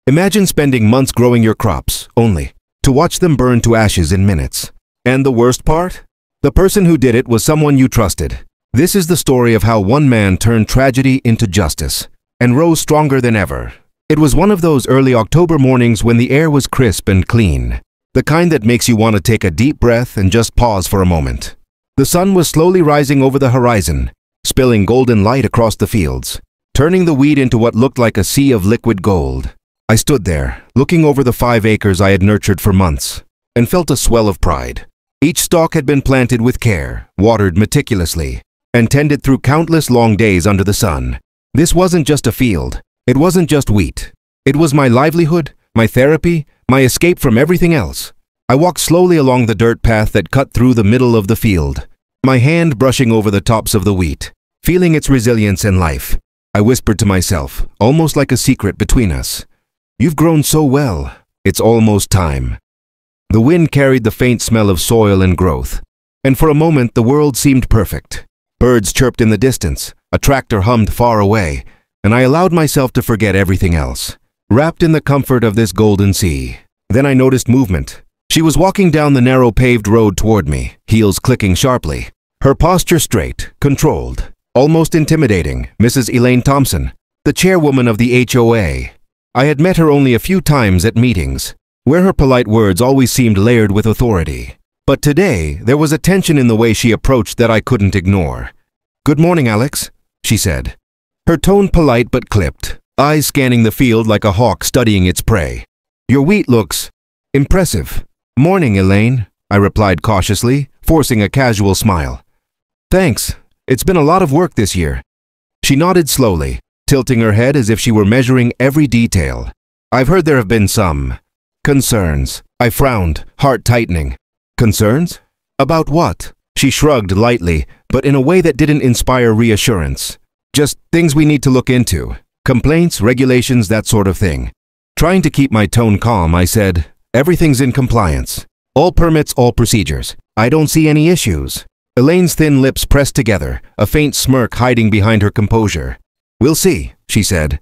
Imagine spending months growing your crops, only to watch them burn to ashes in minutes. And the worst part? The person who did it was someone you trusted. This is the story of how one man turned tragedy into justice and rose stronger than ever. It was one of those early October mornings when the air was crisp and clean, the kind that makes you want to take a deep breath and just pause for a moment. The sun was slowly rising over the horizon, spilling golden light across the fields, turning the wheat into what looked like a sea of liquid gold. I stood there, looking over the 5 acres I had nurtured for months, and felt a swell of pride. Each stalk had been planted with care, watered meticulously, and tended through countless long days under the sun. This wasn't just a field. It wasn't just wheat. It was my livelihood, my therapy, my escape from everything else. I walked slowly along the dirt path that cut through the middle of the field, my hand brushing over the tops of the wheat, feeling its resilience and life. I whispered to myself, almost like a secret between us, "You've grown so well. It's almost time." The wind carried the faint smell of soil and growth, and for a moment the world seemed perfect. Birds chirped in the distance, a tractor hummed far away, and I allowed myself to forget everything else, wrapped in the comfort of this golden sea. Then I noticed movement. She was walking down the narrow paved road toward me, heels clicking sharply. Her posture straight, controlled, almost intimidating. Mrs. Elaine Thompson, the chairwoman of the HOA. I had met her only a few times at meetings, where her polite words always seemed layered with authority. But today, there was a tension in the way she approached that I couldn't ignore. "Good morning, Alex," she said. Her tone polite but clipped, eyes scanning the field like a hawk studying its prey. "Your wheat looks impressive." "Morning, Elaine," I replied cautiously, forcing a casual smile. "Thanks. It's been a lot of work this year." She nodded slowly, tilting her head as if she were measuring every detail. "I've heard there have been some concerns." I frowned, heart tightening. "Concerns? About what?" She shrugged lightly, but in a way that didn't inspire reassurance. "Just things we need to look into. Complaints, regulations, that sort of thing." Trying to keep my tone calm, I said, "Everything's in compliance. All permits, all procedures. I don't see any issues." Elaine's thin lips pressed together, a faint smirk hiding behind her composure. "We'll see," she said.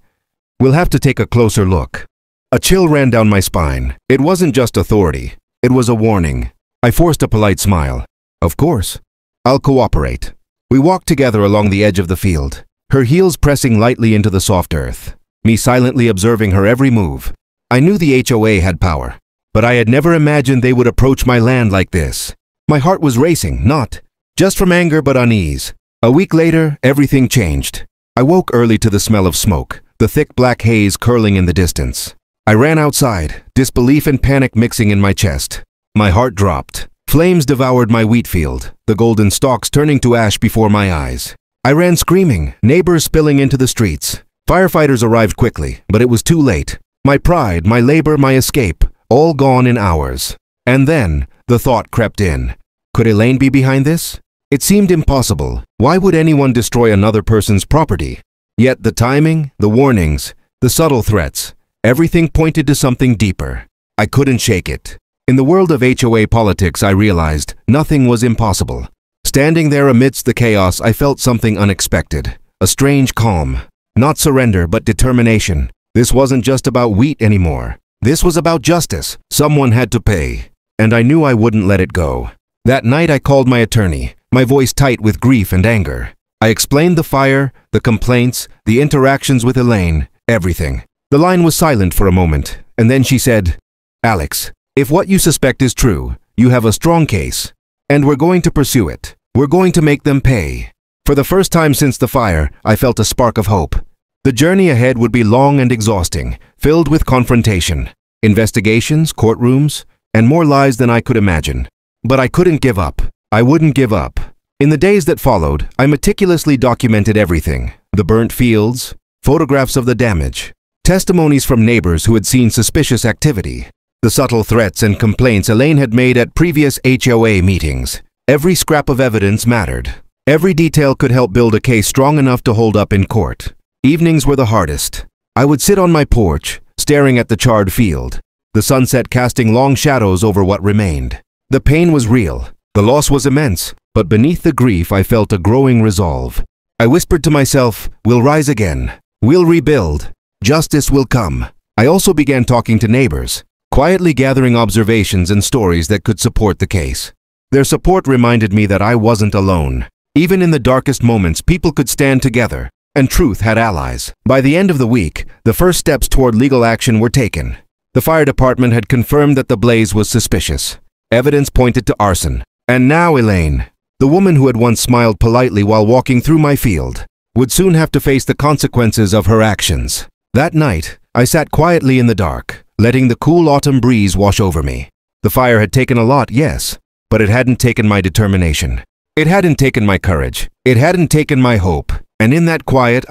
"We'll have to take a closer look." A chill ran down my spine. It wasn't just authority. It was a warning. I forced a polite smile. "Of course. I'll cooperate." We walked together along the edge of the field, her heels pressing lightly into the soft earth, me silently observing her every move. I knew the HOA had power, but I had never imagined they would approach my land like this. My heart was racing, not just from anger but unease. A week later, everything changed. I woke early to the smell of smoke, the thick black haze curling in the distance. I ran outside, disbelief and panic mixing in my chest. My heart dropped. Flames devoured my wheat field, the golden stalks turning to ash before my eyes. I ran screaming, neighbors spilling into the streets. Firefighters arrived quickly, but it was too late. My pride, my labor, my escape, all gone in hours. And then, the thought crept in. Could Elaine be behind this? It seemed impossible. Why would anyone destroy another person's property? Yet the timing, the warnings, the subtle threats, everything pointed to something deeper. I couldn't shake it. In the world of HOA politics, I realized nothing was impossible. Standing there amidst the chaos, I felt something unexpected. A strange calm. Not surrender, but determination. This wasn't just about wheat anymore. This was about justice. Someone had to pay. And I knew I wouldn't let it go. That night I called my attorney, my voice tight with grief and anger. I explained the fire, the complaints, the interactions with Elaine, everything. The line was silent for a moment, and then she said, "Alex, if what you suspect is true, you have a strong case, and we're going to pursue it. We're going to make them pay." For the first time since the fire, I felt a spark of hope. The journey ahead would be long and exhausting, filled with confrontation, investigations, courtrooms, and more lies than I could imagine. But I couldn't give up. I wouldn't give up. In the days that followed, I meticulously documented everything. The burnt fields, photographs of the damage, testimonies from neighbors who had seen suspicious activity, the subtle threats and complaints Elaine had made at previous HOA meetings. Every scrap of evidence mattered. Every detail could help build a case strong enough to hold up in court. Evenings were the hardest. I would sit on my porch, staring at the charred field, the sunset casting long shadows over what remained. The pain was real. The loss was immense, but beneath the grief I felt a growing resolve. I whispered to myself, "We'll rise again. We'll rebuild. Justice will come." I also began talking to neighbors, quietly gathering observations and stories that could support the case. Their support reminded me that I wasn't alone. Even in the darkest moments, people could stand together, and truth had allies. By the end of the week, the first steps toward legal action were taken. The fire department had confirmed that the blaze was suspicious. Evidence pointed to arson. And now Elaine, the woman who had once smiled politely while walking through my field, would soon have to face the consequences of her actions. That night, I sat quietly in the dark, letting the cool autumn breeze wash over me. The fire had taken a lot, yes, but it hadn't taken my determination. It hadn't taken my courage. It hadn't taken my hope. And in that quiet,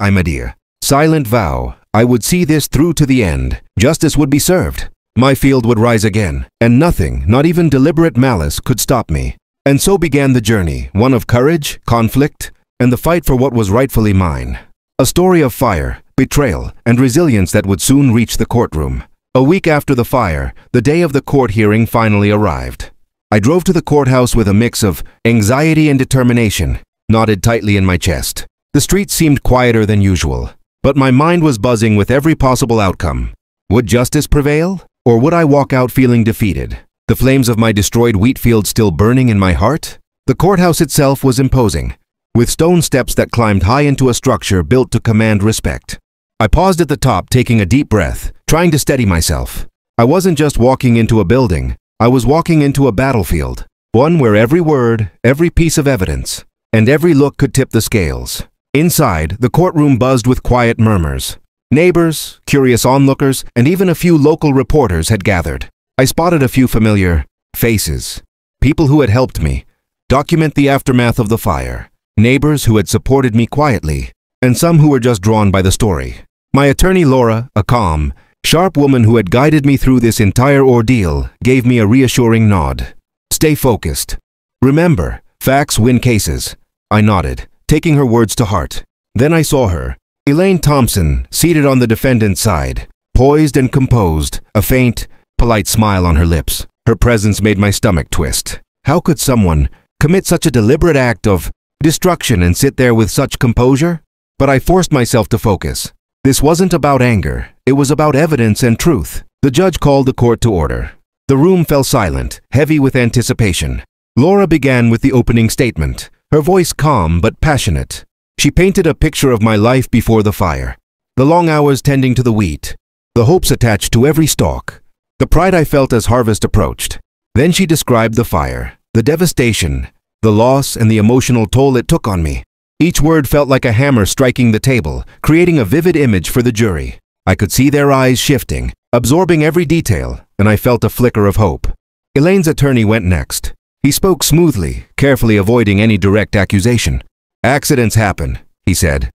silent vow, I would see this through to the end. Justice would be served. My field would rise again, and nothing, not even deliberate malice, could stop me. And so began the journey, one of courage, conflict, and the fight for what was rightfully mine. A story of fire, betrayal, and resilience that would soon reach the courtroom. A week after the fire, the day of the court hearing finally arrived. I drove to the courthouse with a mix of anxiety and determination, knotted tightly in my chest. The streets seemed quieter than usual, but my mind was buzzing with every possible outcome. Would justice prevail, or would I walk out feeling defeated? The flames of my destroyed wheat field still burning in my heart? The courthouse itself was imposing, with stone steps that climbed high into a structure built to command respect. I paused at the top, taking a deep breath, trying to steady myself. I wasn't just walking into a building. I was walking into a battlefield, one where every word, every piece of evidence, and every look could tip the scales. Inside, the courtroom buzzed with quiet murmurs. Neighbors, curious onlookers, and even a few local reporters had gathered. I spotted a few familiar faces, people who had helped me document the aftermath of the fire, neighbors who had supported me quietly, and some who were just drawn by the story. My attorney Laura, a calm, sharp woman who had guided me through this entire ordeal, gave me a reassuring nod. Stay focused. Remember, facts win cases. I nodded, taking her words to heart. Then I saw her, Elaine Thompson, seated on the defendant's side, poised and composed, a faint, polite smile on her lips. Her presence made my stomach twist. How could someone commit such a deliberate act of destruction and sit there with such composure? But I forced myself to focus. This wasn't about anger. It was about evidence and truth. The judge called the court to order. The room fell silent, heavy with anticipation. Laura began with the opening statement, her voice calm but passionate. She painted a picture of my life before the fire, the long hours tending to the wheat, the hopes attached to every stalk, the pride I felt as harvest approached. Then she described the fire, the devastation, the loss, and the emotional toll it took on me. Each word felt like a hammer striking the table, creating a vivid image for the jury. I could see their eyes shifting, absorbing every detail, and I felt a flicker of hope. Elaine's attorney went next. He spoke smoothly, carefully avoiding any direct accusation. "Accidents happen," he said.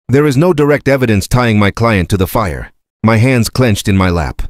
"There is no direct evidence tying my client to the fire." My hands clenched in my lap.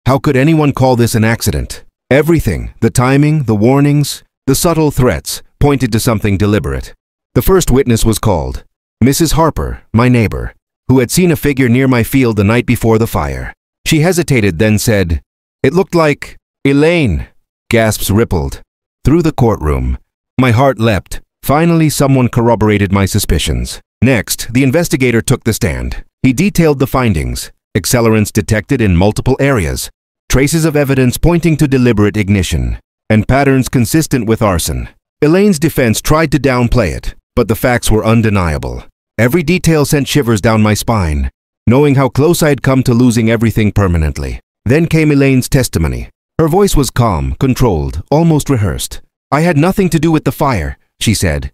How could anyone call this an accident? Everything, the timing, the warnings, the subtle threats, pointed to something deliberate. The first witness was called, Mrs. Harper, my neighbor, who had seen a figure near my field the night before the fire. She hesitated, then said, "It looked like Elaine." Gasps rippled through the courtroom. My heart leapt. Finally, someone corroborated my suspicions. Next, the investigator took the stand. He detailed the findings, accelerants detected in multiple areas, traces of evidence pointing to deliberate ignition, and patterns consistent with arson. Elaine's defense tried to downplay it, but the facts were undeniable. Every detail sent shivers down my spine, knowing how close I'd come to losing everything permanently. Then came Elaine's testimony. Her voice was calm, controlled, almost rehearsed. "I had nothing to do with the fire," she said.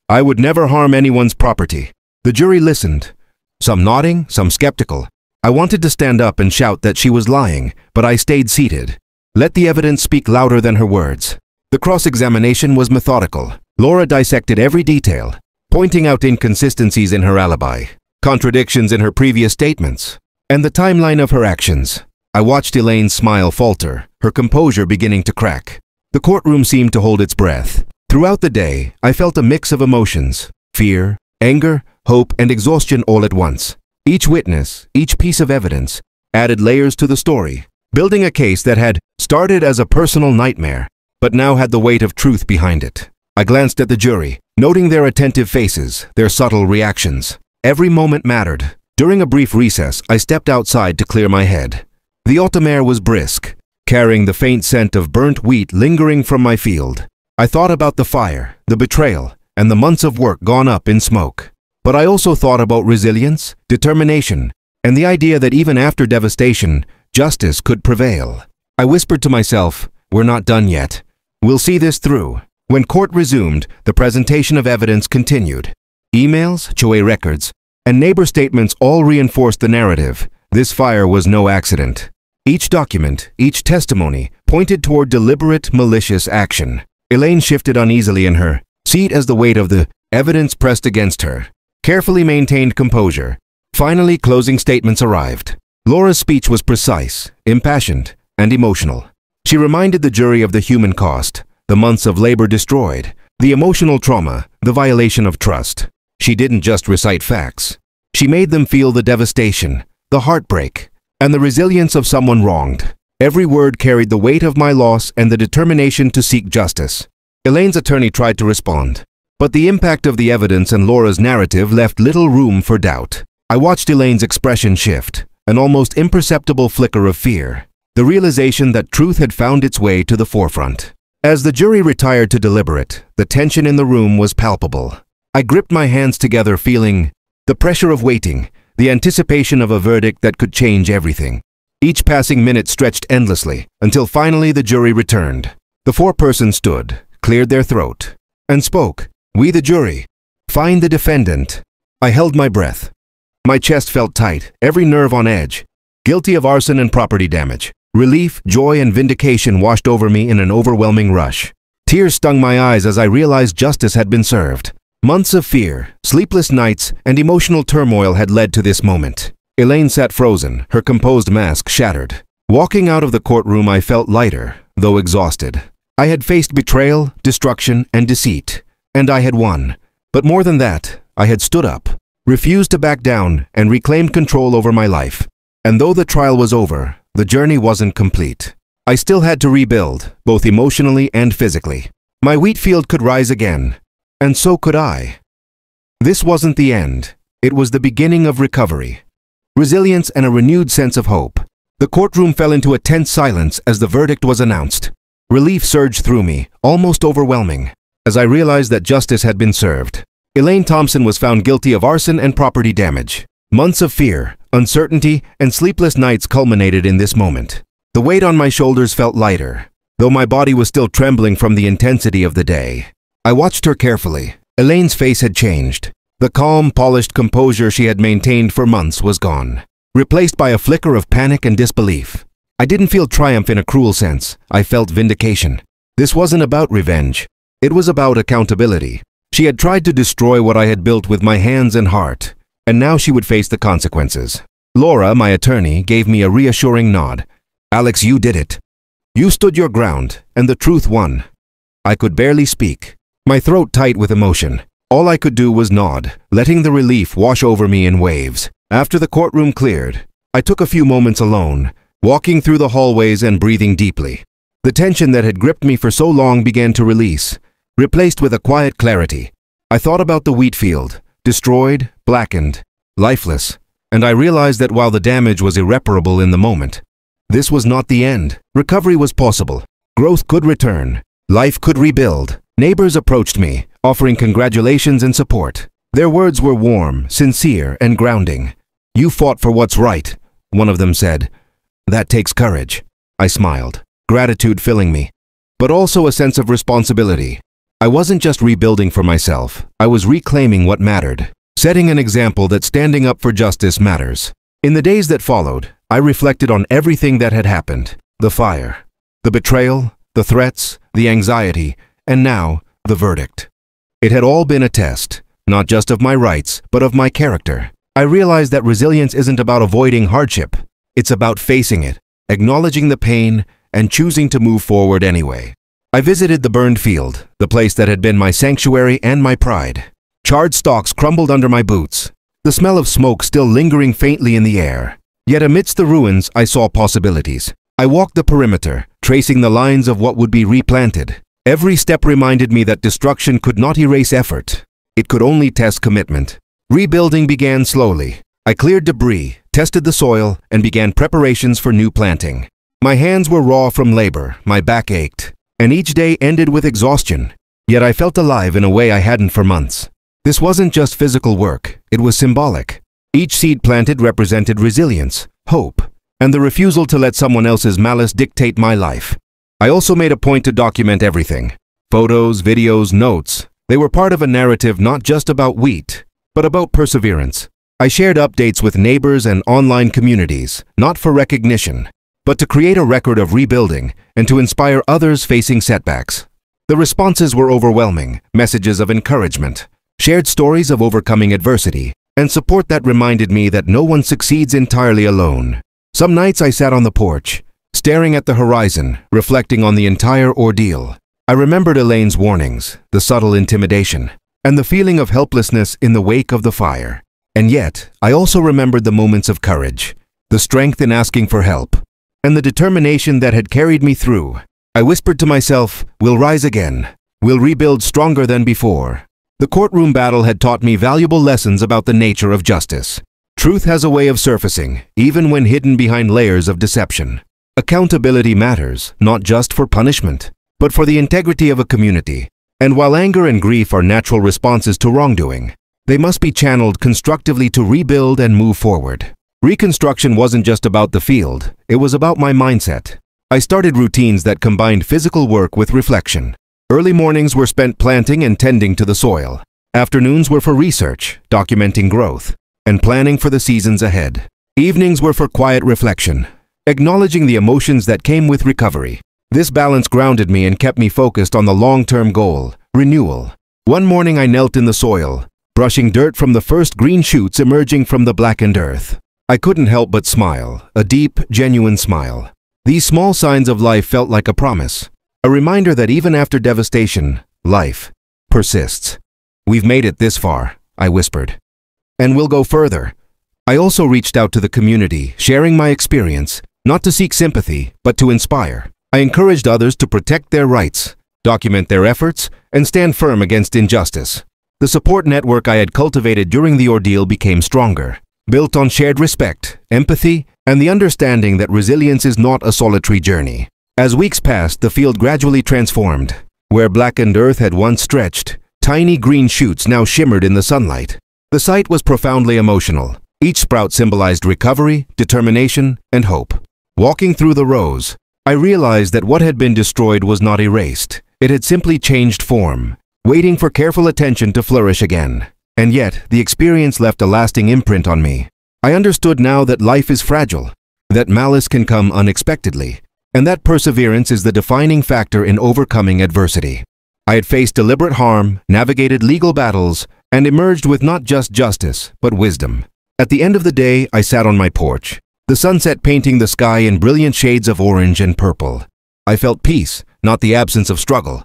"I would never harm anyone's property." The jury listened, some nodding, some skeptical. I wanted to stand up and shout that she was lying, but I stayed seated. Let the evidence speak louder than her words. The cross-examination was methodical. Laura dissected every detail, pointing out inconsistencies in her alibi, contradictions in her previous statements, and the timeline of her actions. I watched Elaine's smile falter, her composure beginning to crack. The courtroom seemed to hold its breath. Throughout the day, I felt a mix of emotions, fear, anger, hope, and exhaustion all at once. Each witness, each piece of evidence, added layers to the story, building a case that had started as a personal nightmare, but now had the weight of truth behind it. I glanced at the jury, noting their attentive faces, their subtle reactions. Every moment mattered. During a brief recess, I stepped outside to clear my head. The autumn air was brisk, carrying the faint scent of burnt wheat lingering from my field. I thought about the fire, the betrayal, and the months of work gone up in smoke. But I also thought about resilience, determination, and the idea that even after devastation, justice could prevail. I whispered to myself, "We're not done yet. We'll see this through." When court resumed, the presentation of evidence continued. Emails, HOA records, and neighbor statements all reinforced the narrative. This fire was no accident. Each document, each testimony, pointed toward deliberate, malicious action. Elaine shifted uneasily in her seat as the weight of the evidence pressed against her. Carefully maintained composure. Finally, closing statements arrived. Laura's speech was precise, impassioned, and emotional. She reminded the jury of the human cost, the months of labor destroyed, the emotional trauma, the violation of trust. She didn't just recite facts. She made them feel the devastation, the heartbreak, and the resilience of someone wronged. Every word carried the weight of my loss and the determination to seek justice. Elaine's attorney tried to respond, but the impact of the evidence and Laura's narrative left little room for doubt. I watched Elaine's expression shift, an almost imperceptible flicker of fear, the realization that truth had found its way to the forefront. As the jury retired to deliberate, the tension in the room was palpable. I gripped my hands together, feeling the pressure of waiting, the anticipation of a verdict that could change everything. Each passing minute stretched endlessly, until finally the jury returned. The foreperson stood, cleared their throat, and spoke. "We, the jury, find the defendant." I held my breath. My chest felt tight, every nerve on edge. Guilty of arson and property damage. Relief, joy, and vindication washed over me in an overwhelming rush. Tears stung my eyes as I realized justice had been served. Months of fear, sleepless nights, and emotional turmoil had led to this moment. Elaine sat frozen, her composed mask shattered. Walking out of the courtroom, I felt lighter, though exhausted. I had faced betrayal, destruction, and deceit, and I had won. But more than that, I had stood up, refused to back down, and reclaimed control over my life. And though the trial was over, the journey wasn't complete. I still had to rebuild, both emotionally and physically. My wheat field could rise again, and so could I. This wasn't the end. It was the beginning of recovery, resilience, and a renewed sense of hope. The courtroom fell into a tense silence as the verdict was announced. Relief surged through me, almost overwhelming, as I realized that justice had been served. Elaine Thompson was found guilty of arson and property damage. Months of fear, uncertainty, and sleepless nights culminated in this moment. The weight on my shoulders felt lighter, though my body was still trembling from the intensity of the day. I watched her carefully. Elaine's face had changed. The calm, polished composure she had maintained for months was gone, replaced by a flicker of panic and disbelief. I didn't feel triumph in a cruel sense. I felt vindication. This wasn't about revenge. It was about accountability. She had tried to destroy what I had built with my hands and heart, and now she would face the consequences. Laura, my attorney, gave me a reassuring nod. "Alex, you did it. You stood your ground, and the truth won." I could barely speak, my throat tight with emotion. All I could do was nod, letting the relief wash over me in waves. After the courtroom cleared, I took a few moments alone, walking through the hallways and breathing deeply. The tension that had gripped me for so long began to release, replaced with a quiet clarity. I thought about the wheat field, destroyed, blackened, lifeless, and I realized that while the damage was irreparable in the moment, this was not the end. Recovery was possible. Growth could return. Life could rebuild. Neighbors approached me, offering congratulations and support. Their words were warm, sincere, and grounding. "You fought for what's right," one of them said. "That takes courage." I smiled, gratitude filling me, but also a sense of responsibility. I wasn't just rebuilding for myself. I was reclaiming what mattered, setting an example that standing up for justice matters. In the days that followed, I reflected on everything that had happened. The fire, the betrayal, the threats, the anxiety, and now, the verdict. It had all been a test, not just of my rights, but of my character. I realized that resilience isn't about avoiding hardship. It's about facing it, acknowledging the pain, and choosing to move forward anyway. I visited the burned field, the place that had been my sanctuary and my pride. Charred stalks crumbled under my boots, the smell of smoke still lingering faintly in the air. Yet amidst the ruins, I saw possibilities. I walked the perimeter, tracing the lines of what would be replanted. Every step reminded me that destruction could not erase effort. It could only test commitment. Rebuilding began slowly. I cleared debris, tested the soil, and began preparations for new planting. My hands were raw from labor, my back ached, and each day ended with exhaustion. Yet I felt alive in a way I hadn't for months. This wasn't just physical work, it was symbolic. Each seed planted represented resilience, hope, and the refusal to let someone else's malice dictate my life. I also made a point to document everything. Photos, videos, notes. They were part of a narrative not just about wheat, but about perseverance. I shared updates with neighbors and online communities, not for recognition, but to create a record of rebuilding and to inspire others facing setbacks. The responses were overwhelming, messages of encouragement, shared stories of overcoming adversity, and support that reminded me that no one succeeds entirely alone. Some nights I sat on the porch, staring at the horizon, reflecting on the entire ordeal. I remembered Elaine's warnings, the subtle intimidation, and the feeling of helplessness in the wake of the fire. And yet, I also remembered the moments of courage, the strength in asking for help, and the determination that had carried me through. I whispered to myself, "We'll rise again. We'll rebuild stronger than before." The courtroom battle had taught me valuable lessons about the nature of justice. Truth has a way of surfacing, even when hidden behind layers of deception. Accountability matters, not just for punishment, but for the integrity of a community. And while anger and grief are natural responses to wrongdoing, they must be channeled constructively to rebuild and move forward. Reconstruction wasn't just about the field, it was about my mindset. I started routines that combined physical work with reflection. Early mornings were spent planting and tending to the soil. Afternoons were for research, documenting growth, and planning for the seasons ahead. Evenings were for quiet reflection, acknowledging the emotions that came with recovery. This balance grounded me and kept me focused on the long-term goal, renewal. One morning I knelt in the soil, brushing dirt from the first green shoots emerging from the blackened earth. I couldn't help but smile, a deep, genuine smile. These small signs of life felt like a promise, a reminder that even after devastation, life persists. "We've made it this far," I whispered. "And we'll go further." I also reached out to the community, sharing my experience, not to seek sympathy, but to inspire. I encouraged others to protect their rights, document their efforts, and stand firm against injustice. The support network I had cultivated during the ordeal became stronger, built on shared respect, empathy, and the understanding that resilience is not a solitary journey. As weeks passed, the field gradually transformed. Where blackened earth had once stretched, tiny green shoots now shimmered in the sunlight. The sight was profoundly emotional. Each sprout symbolized recovery, determination, and hope. Walking through the rows, I realized that what had been destroyed was not erased. It had simply changed form, waiting for careful attention to flourish again. And yet, the experience left a lasting imprint on me. I understood now that life is fragile, that malice can come unexpectedly, and that perseverance is the defining factor in overcoming adversity. I had faced deliberate harm, navigated legal battles, and emerged with not just justice, but wisdom. At the end of the day, I sat on my porch, the sunset painting the sky in brilliant shades of orange and purple. I felt peace, not the absence of struggle,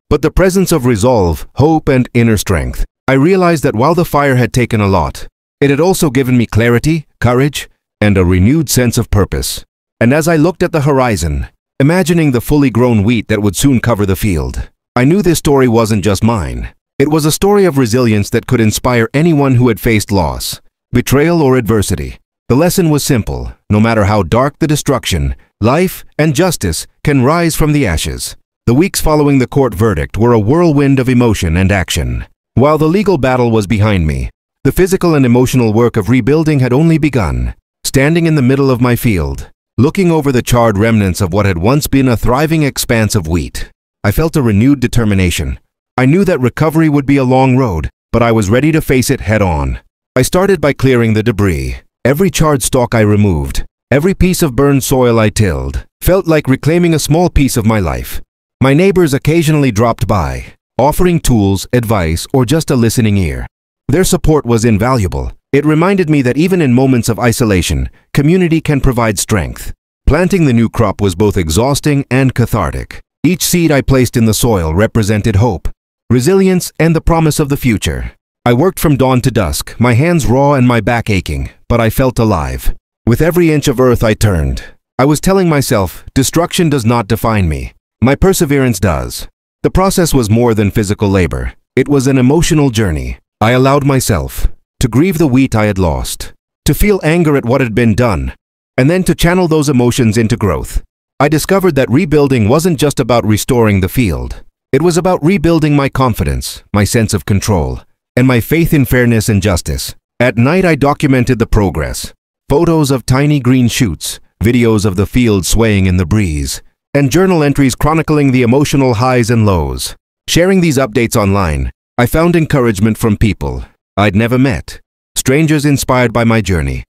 but the presence of resolve, hope, and inner strength. I realized that while the fire had taken a lot, it had also given me clarity, courage, and a renewed sense of purpose. And as I looked at the horizon, imagining the fully grown wheat that would soon cover the field, I knew this story wasn't just mine. It was a story of resilience that could inspire anyone who had faced loss, betrayal, or adversity. The lesson was simple. No matter how dark the destruction, life and justice can rise from the ashes. The weeks following the court verdict were a whirlwind of emotion and action. While the legal battle was behind me, the physical and emotional work of rebuilding had only begun. Standing in the middle of my field, looking over the charred remnants of what had once been a thriving expanse of wheat, I felt a renewed determination. I knew that recovery would be a long road, but I was ready to face it head-on. I started by clearing the debris. Every charred stalk I removed, every piece of burned soil I tilled, felt like reclaiming a small piece of my life. My neighbors occasionally dropped by, offering tools, advice, or just a listening ear. Their support was invaluable. It reminded me that even in moments of isolation, community can provide strength. Planting the new crop was both exhausting and cathartic. Each seed I placed in the soil represented hope, resilience, and the promise of the future. I worked from dawn to dusk, my hands raw and my back aching, but I felt alive. With every inch of earth I turned, I was telling myself, destruction does not define me. My perseverance does. The process was more than physical labor. It was an emotional journey. I allowed myself to grieve the wheat I had lost, to feel anger at what had been done, and then to channel those emotions into growth. I discovered that rebuilding wasn't just about restoring the field. It was about rebuilding my confidence, my sense of control, and my faith in fairness and justice. At night, I documented the progress. Photos of tiny green shoots, videos of the field swaying in the breeze, and journal entries chronicling the emotional highs and lows. Sharing these updates online, I found encouragement from people I'd never met, strangers inspired by my journey,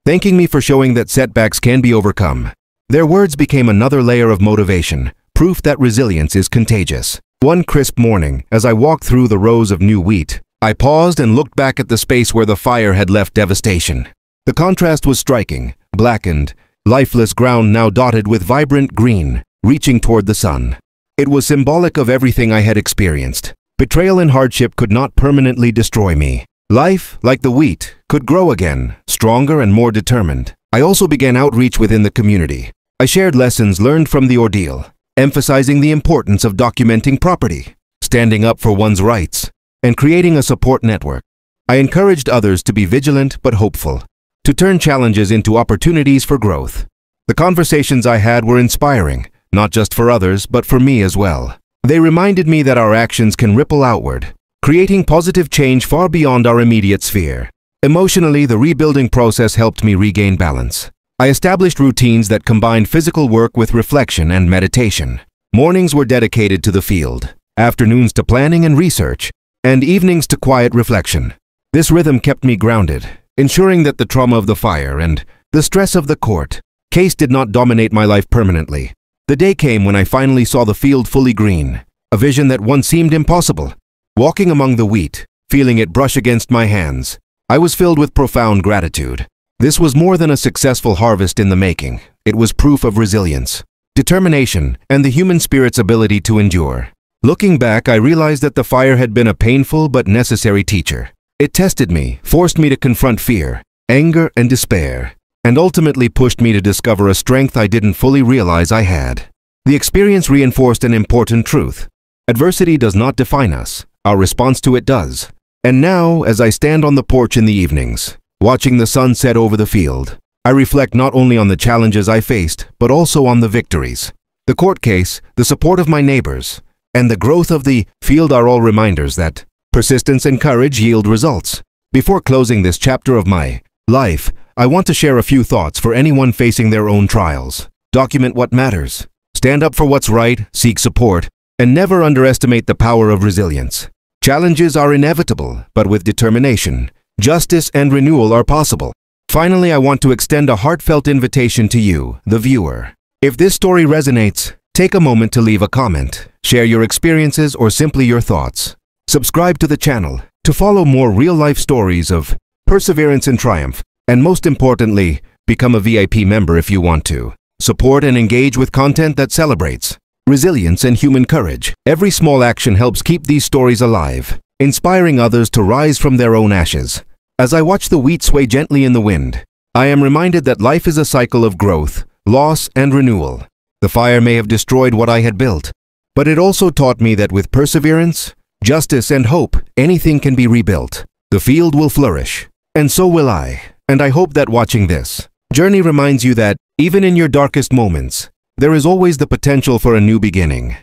thanking me for showing that setbacks can be overcome. Their words became another layer of motivation, proof that resilience is contagious. One crisp morning, as I walked through the rows of new wheat, I paused and looked back at the space where the fire had left devastation. The contrast was striking: blackened, lifeless ground now dotted with vibrant green, reaching toward the sun. It was symbolic of everything I had experienced. Betrayal and hardship could not permanently destroy me. Life, like the wheat, could grow again, stronger and more determined. I also began outreach within the community. I shared lessons learned from the ordeal, emphasizing the importance of documenting property, standing up for one's rights, and creating a support network. I encouraged others to be vigilant but hopeful, to turn challenges into opportunities for growth. The conversations I had were inspiring, not just for others, but for me as well. They reminded me that our actions can ripple outward, creating positive change far beyond our immediate sphere. Emotionally, the rebuilding process helped me regain balance. I established routines that combined physical work with reflection and meditation. Mornings were dedicated to the field, afternoons to planning and research, and evenings to quiet reflection. This rhythm kept me grounded, ensuring that the trauma of the fire and the stress of the court case did not dominate my life permanently. The day came when I finally saw the field fully green, a vision that once seemed impossible. Walking among the wheat, feeling it brush against my hands, I was filled with profound gratitude. This was more than a successful harvest in the making. It was proof of resilience, determination, and the human spirit's ability to endure. Looking back, I realized that the fire had been a painful but necessary teacher. It tested me, forced me to confront fear, anger, and despair, and ultimately pushed me to discover a strength I didn't fully realize I had. The experience reinforced an important truth. Adversity does not define us. Our response to it does. And now, as I stand on the porch in the evenings, watching the sun set over the field, I reflect not only on the challenges I faced, but also on the victories. The court case, the support of my neighbors, and the growth of the field are all reminders that persistence and courage yield results. Before closing this chapter of my life, I want to share a few thoughts for anyone facing their own trials. Document what matters. Stand up for what's right, seek support, and never underestimate the power of resilience. Challenges are inevitable, but with determination, justice and renewal are possible. Finally, I want to extend a heartfelt invitation to you, the viewer. If this story resonates, take a moment to leave a comment, share your experiences, or simply your thoughts. Subscribe to the channel to follow more real-life stories of perseverance and triumph, and most importantly, become a VIP member if you want to. Support and engage with content that celebrates resilience and human courage. Every small action helps keep these stories alive, inspiring others to rise from their own ashes. As I watch the wheat sway gently in the wind, I am reminded that life is a cycle of growth, loss, and renewal. The fire may have destroyed what I had built, but it also taught me that with perseverance, justice, and hope, anything can be rebuilt. The field will flourish, and so will I. And I hope that watching this journey reminds you that, even in your darkest moments, there is always the potential for a new beginning.